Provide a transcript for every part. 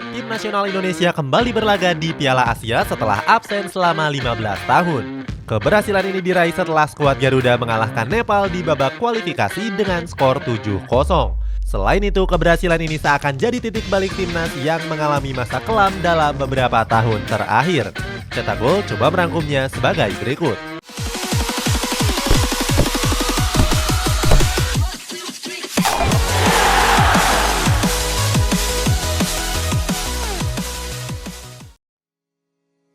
Tim nasional Indonesia kembali berlaga di Piala Asia setelah absen selama 15 tahun. Keberhasilan ini diraih setelah skuad Garuda mengalahkan Nepal di babak kualifikasi dengan skor 7-0. Selain itu, keberhasilan ini seakan jadi titik balik timnas yang mengalami masa kelam dalam beberapa tahun terakhir. Cetak Gol coba merangkumnya sebagai berikut.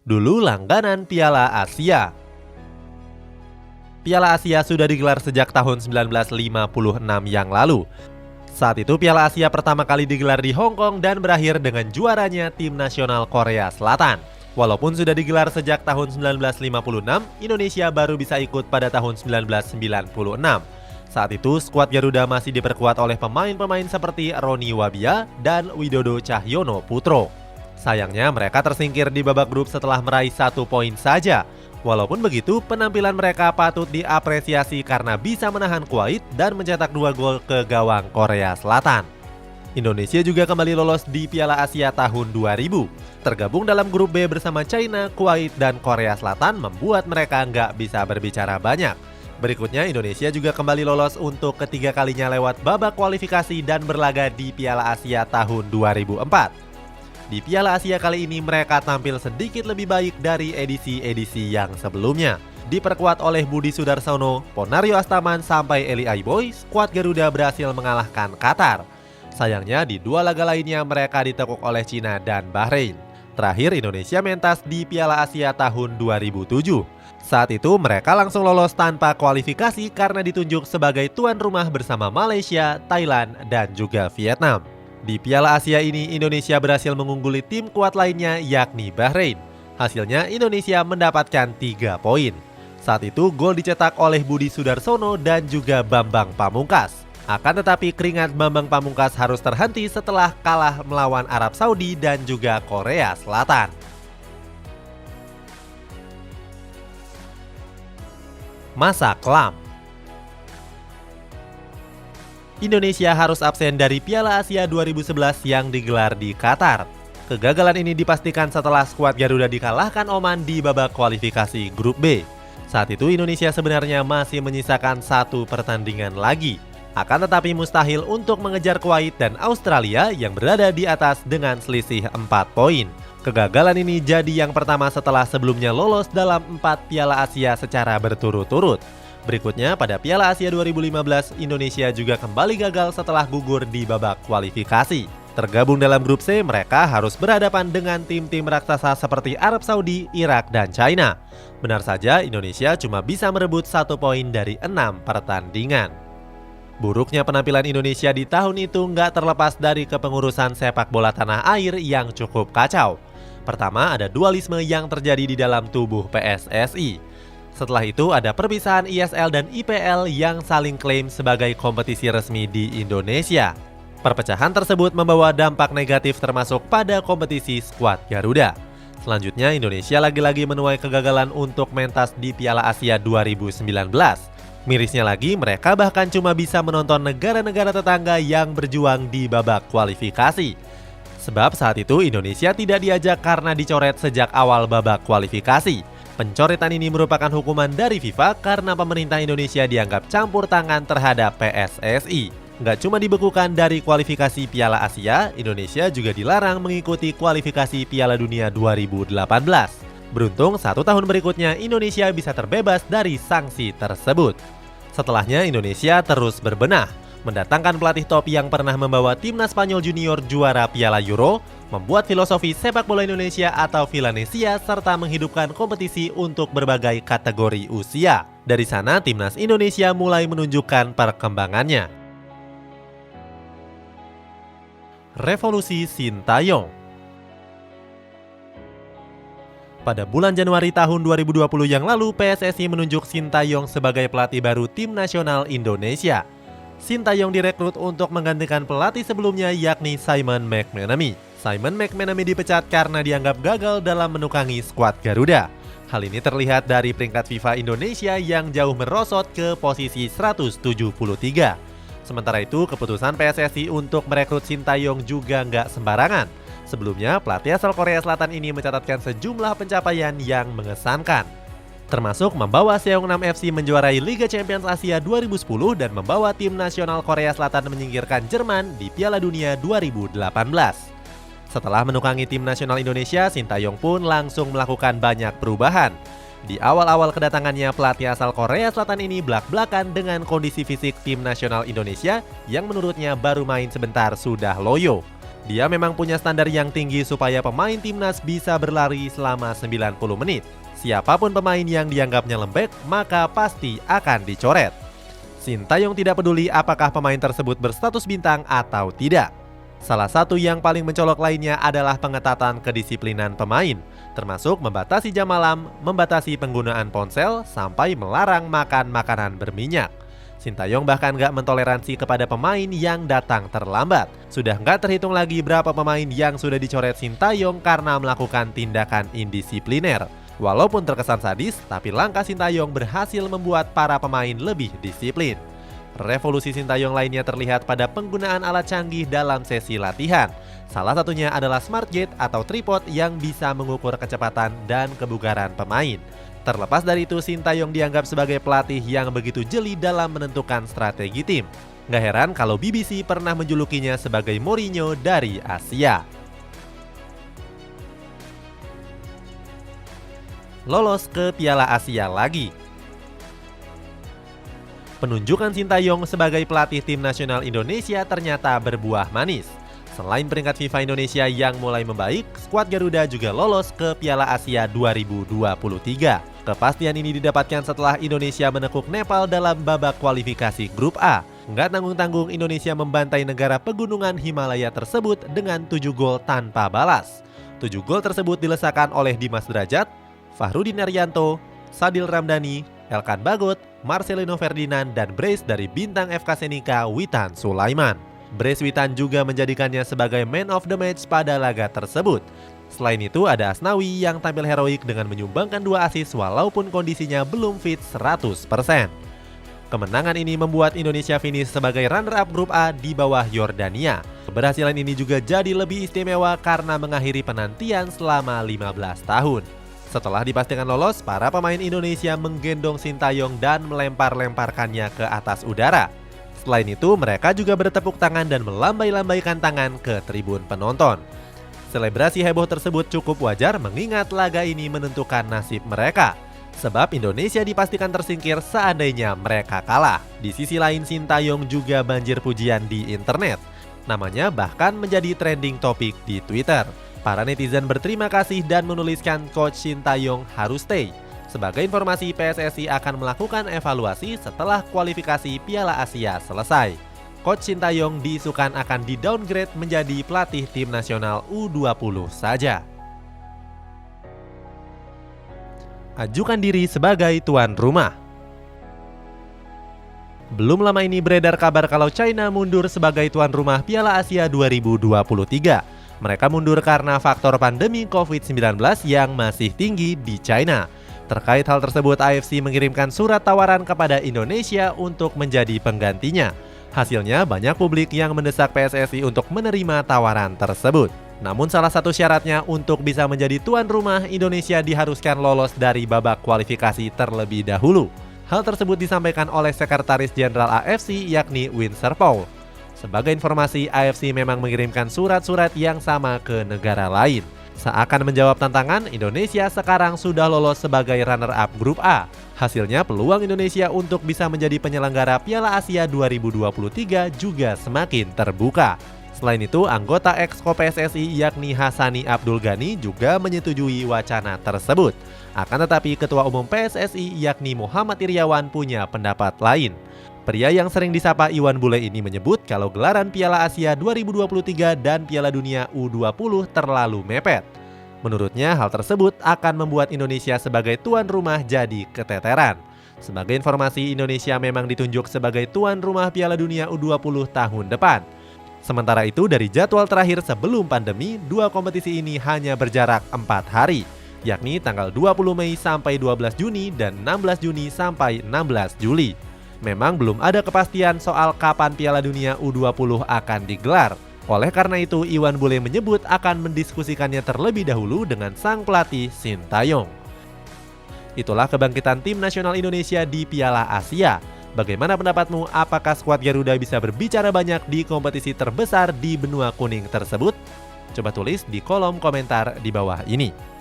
Dulu langganan Piala Asia. Piala Asia sudah digelar sejak tahun 1956 yang lalu. Saat itu Piala Asia pertama kali digelar di Hong Kong dan berakhir dengan juaranya tim nasional Korea Selatan. Walaupun sudah digelar sejak tahun 1956, Indonesia baru bisa ikut pada tahun 1996. Saat itu skuad Garuda masih diperkuat oleh pemain-pemain seperti Roni Wabia dan Widodo Cahyono Putro. Sayangnya mereka tersingkir di babak grup setelah meraih 1 poin saja. Walaupun begitu, penampilan mereka patut diapresiasi karena bisa menahan Kuwait dan mencetak 2 gol ke gawang Korea Selatan. Indonesia juga kembali lolos di Piala Asia tahun 2000. Tergabung dalam grup B bersama China, Kuwait, dan Korea Selatan membuat mereka nggak bisa berbicara banyak. Berikutnya, Indonesia juga kembali lolos untuk ketiga kalinya lewat babak kualifikasi dan berlaga di Piala Asia tahun 2004. Di Piala Asia kali ini mereka tampil sedikit lebih baik dari edisi-edisi yang sebelumnya. Diperkuat oleh Budi Sudarsono, Ponario Astaman, sampai Eli Aiboy, skuad Garuda berhasil mengalahkan Qatar. Sayangnya di 2 laga lainnya mereka ditekuk oleh Cina dan Bahrain. Terakhir Indonesia mentas di Piala Asia tahun 2007. Saat itu mereka langsung lolos tanpa kualifikasi karena ditunjuk sebagai tuan rumah bersama Malaysia, Thailand, dan juga Vietnam. Di Piala Asia ini, Indonesia berhasil mengungguli tim kuat lainnya yakni Bahrain. Hasilnya, Indonesia mendapatkan 3 poin. Saat itu, gol dicetak oleh Budi Sudarsono dan juga Bambang Pamungkas. Akan tetapi, keringat Bambang Pamungkas harus terhenti setelah kalah melawan Arab Saudi dan juga Korea Selatan. Masa kelam. Indonesia harus absen dari Piala Asia 2011 yang digelar di Qatar. Kegagalan ini dipastikan setelah skuad Garuda dikalahkan Oman di babak kualifikasi grup B. Saat itu Indonesia sebenarnya masih menyisakan 1 pertandingan lagi. Akan tetapi mustahil untuk mengejar Kuwait dan Australia yang berada di atas dengan selisih 4 poin. Kegagalan ini jadi yang pertama setelah sebelumnya lolos dalam 4 Piala Asia secara berturut-turut. Berikutnya, pada Piala Asia 2015, Indonesia juga kembali gagal setelah gugur di babak kualifikasi. Tergabung dalam grup C, mereka harus berhadapan dengan tim-tim raksasa seperti Arab Saudi, Irak, dan China. Benar saja, Indonesia cuma bisa merebut 1 poin dari 6 pertandingan. Buruknya penampilan Indonesia di tahun itu nggak terlepas dari kepengurusan sepak bola tanah air yang cukup kacau. Pertama, ada dualisme yang terjadi di dalam tubuh PSSI. Setelah itu ada perpisahan ISL dan IPL yang saling klaim sebagai kompetisi resmi di Indonesia. Perpecahan tersebut membawa dampak negatif termasuk pada kompetisi skuad Garuda. Selanjutnya Indonesia lagi-lagi menuai kegagalan untuk mentas di Piala Asia 2019. Mirisnya lagi mereka bahkan cuma bisa menonton negara-negara tetangga yang berjuang di babak kualifikasi. Sebab saat itu Indonesia tidak diajak karena dicoret sejak awal babak kualifikasi. Pencoretan ini merupakan hukuman dari FIFA karena pemerintah Indonesia dianggap campur tangan terhadap PSSI. Nggak cuma dibekukan dari kualifikasi Piala Asia, Indonesia juga dilarang mengikuti kualifikasi Piala Dunia 2018. Beruntung 1 tahun berikutnya Indonesia bisa terbebas dari sanksi tersebut. Setelahnya Indonesia terus berbenah, mendatangkan pelatih top yang pernah membawa timnas Spanyol junior juara Piala Euro, membuat filosofi sepak bola Indonesia atau Vilanesia, serta menghidupkan kompetisi untuk berbagai kategori usia. Dari sana, timnas Indonesia mulai menunjukkan perkembangannya. Revolusi Sintayong. Pada bulan Januari tahun 2020 yang lalu, PSSI menunjuk Sintayong sebagai pelatih baru tim nasional Indonesia. Sintayong direkrut untuk menggantikan pelatih sebelumnya yakni Simon McManamy. Simon McManamy dipecat karena dianggap gagal dalam menukangi skuad Garuda. Hal ini terlihat dari peringkat FIFA Indonesia yang jauh merosot ke posisi 173. Sementara itu, keputusan PSSI untuk merekrut Sintayong juga nggak sembarangan. Sebelumnya, pelatih asal Korea Selatan ini mencatatkan sejumlah pencapaian yang mengesankan, termasuk membawa Seongnam FC menjuarai Liga Champions Asia 2010 dan membawa tim nasional Korea Selatan menyingkirkan Jerman di Piala Dunia 2018. Setelah menukangi tim nasional Indonesia, Sintayong pun langsung melakukan banyak perubahan. Di awal-awal kedatangannya, pelatih asal Korea Selatan ini belak-belakan dengan kondisi fisik tim nasional Indonesia yang menurutnya baru main sebentar sudah loyo. Dia memang punya standar yang tinggi supaya pemain timnas bisa berlari selama 90 menit. Siapapun pemain yang dianggapnya lembek, maka pasti akan dicoret. Sintayong tidak peduli apakah pemain tersebut berstatus bintang atau tidak. Salah satu yang paling mencolok lainnya adalah pengetatan kedisiplinan pemain, termasuk membatasi jam malam, membatasi penggunaan ponsel, sampai melarang makan makanan berminyak. Sintayong bahkan gak mentoleransi kepada pemain yang datang terlambat. Sudah gak terhitung lagi berapa pemain yang sudah dicoret Sintayong karena melakukan tindakan indisipliner. Walaupun terkesan sadis, tapi langkah Sintayong berhasil membuat para pemain lebih disiplin. Revolusi Sintayong lainnya terlihat pada penggunaan alat canggih dalam sesi latihan. Salah satunya adalah Smart Gate atau tripod yang bisa mengukur kecepatan dan kebugaran pemain. Terlepas dari itu, Sintayong dianggap sebagai pelatih yang begitu jeli dalam menentukan strategi tim. Gak heran kalau BBC pernah menjulukinya sebagai Mourinho dari Asia. Lolos ke Piala Asia lagi. Penunjukan Sintayong sebagai pelatih tim nasional Indonesia ternyata berbuah manis. Selain peringkat FIFA Indonesia yang mulai membaik, skuad Garuda juga lolos ke Piala Asia 2023. Kepastian ini didapatkan setelah Indonesia menekuk Nepal dalam babak kualifikasi Grup A. Nggak tanggung-tanggung, Indonesia membantai negara pegunungan Himalaya tersebut dengan 7 gol tanpa balas. 7 gol tersebut dilesakan oleh Dimas Derajat, Fahrudin Arianto, Sadil Ramdhani, Elkan Bagot, Marcelino Ferdinand, dan brace dari bintang FK Senika Witan Sulaiman. Brace Witan juga menjadikannya sebagai man of the match pada laga tersebut. Selain itu ada Asnawi yang tampil heroik dengan menyumbangkan 2 assist walaupun kondisinya belum fit 100%. Kemenangan ini membuat Indonesia finish sebagai runner-up grup A di bawah Yordania. Keberhasilan ini juga jadi lebih istimewa karena mengakhiri penantian selama 15 tahun. Setelah dipastikan lolos, para pemain Indonesia menggendong Sintayong dan melempar-lemparkannya ke atas udara. Selain itu, mereka juga bertepuk tangan dan melambai-lambaikan tangan ke tribun penonton. Selebrasi heboh tersebut cukup wajar mengingat laga ini menentukan nasib mereka. Sebab Indonesia dipastikan tersingkir seandainya mereka kalah. Di sisi lain, Sintayong juga banjir pujian di internet. Namanya bahkan menjadi trending topik di Twitter. Para netizen berterima kasih dan menuliskan Coach Sintayong harus stay. Sebagai informasi, PSSI akan melakukan evaluasi setelah kualifikasi Piala Asia selesai. Coach Sintayong diisukan akan di-downgrade menjadi pelatih tim nasional U20 saja. Ajukan diri sebagai tuan rumah. Belum lama ini beredar kabar kalau China mundur sebagai tuan rumah Piala Asia 2023. Mereka mundur karena faktor pandemi COVID-19 yang masih tinggi di China. Terkait hal tersebut, AFC mengirimkan surat tawaran kepada Indonesia untuk menjadi penggantinya. Hasilnya, banyak publik yang mendesak PSSI untuk menerima tawaran tersebut. Namun salah satu syaratnya untuk bisa menjadi tuan rumah, Indonesia diharuskan lolos dari babak kualifikasi terlebih dahulu. Hal tersebut disampaikan oleh Sekretaris Jenderal AFC yakni Winsor Paul. Sebagai informasi, AFC memang mengirimkan surat-surat yang sama ke negara lain. Seakan menjawab tantangan, Indonesia sekarang sudah lolos sebagai runner-up grup A. Hasilnya peluang Indonesia untuk bisa menjadi penyelenggara Piala Asia 2023 juga semakin terbuka. Selain itu, anggota Exco PSSI yakni Hasani Abdul Ghani juga menyetujui wacana tersebut. Akan tetapi Ketua Umum PSSI yakni Muhammad Iriawan punya pendapat lain. Pria yang sering disapa Iwan Bule ini menyebut kalau gelaran Piala Asia 2023 dan Piala Dunia U20 terlalu mepet. Menurutnya hal tersebut akan membuat Indonesia sebagai tuan rumah jadi keteteran. Sebagai informasi, Indonesia memang ditunjuk sebagai tuan rumah Piala Dunia U20 tahun depan. Sementara itu, dari jadwal terakhir sebelum pandemi, 2 kompetisi ini hanya berjarak 4 hari, yakni tanggal 20 Mei sampai 12 Juni dan 16 Juni sampai 16 Juli. Memang belum ada kepastian soal kapan Piala Dunia U20 akan digelar. Oleh karena itu, Iwan Bule menyebut akan mendiskusikannya terlebih dahulu dengan sang pelatih Sintayong. Itulah kebangkitan tim nasional Indonesia di Piala Asia. Bagaimana pendapatmu? Apakah skuad Garuda bisa berbicara banyak di kompetisi terbesar di benua kuning tersebut? Coba tulis di kolom komentar di bawah ini.